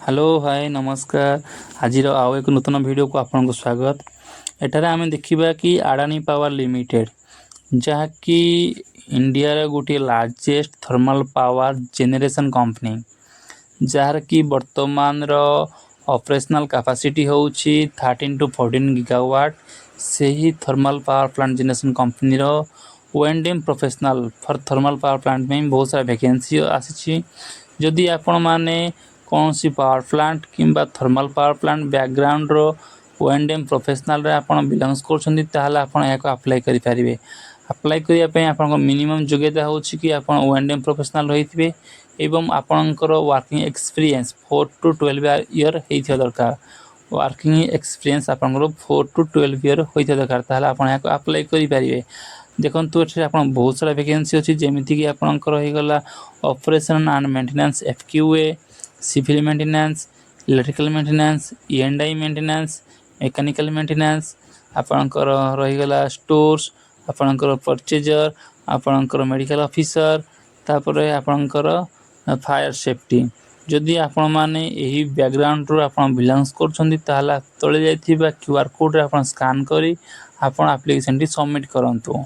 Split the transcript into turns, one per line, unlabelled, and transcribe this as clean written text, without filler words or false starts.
Hello hi नमस्कार। आज आउ एक नूतन वीडियो को आपको स्वागत। एठारे आम देखा कि अडानी पावर लिमिटेड जहाँकि इंडिया रे गोटे largest thermal power generation company jar कि वर्तमान ऑपरेशनल कैपेसिटी होउची 13 to 14 गीगावाट। से ही thermal power plant generation company O and M professional for thermal power plant में बहुत सारा वैकेंसी आसी। जदि आपण माने कौन सी पावर प्लांट किंबा थर्मल पावर प्लांट बैकग्राउंड रो ओएनडीएम प्रोफेशनल रे आपण बिलोंग्स करछन्ती ताहाले आपण याको अप्लाई करि परिबे। अप्लाई करिया पे आपण मिनिमम योग्यता होछि कि आपण ओएनडीएम प्रोफेशनल रहितबे एवं आपणकर वर्किंग एक्सपीरियंस 4 to 12 ईयर होइथिया दरकार। वर्किंग एक्सपीरियंस आपणकर 4 to 12 ईयर होइथिया दरकार ताहाले आपण याको अप्लाई करि परिबे। देखंतु एठे आपण बहुत सारा वैकेंसी अछि जेमिति कि आपणकर होई गला operation and maintenance FQA, civil maintenance, electrical maintenance, ई&आई मेंटेनेंस, मेकानिकल मेंटेनेंस, आपणकर रही गला स्टोर्स, आपणकर परचेजर, आपणकर मेडिकल ऑफिसर, तापर आपणकर फायर सेफ्टी। जदि आपण माने एही बैकग्राउंड रो आपण बिलोंग्स करछन्ती ताहाला तळे जाइथिबा क्यूआर कोड रे आपण स्कैन करी आपण एप्लीकेशन टी सबमिट करंतु।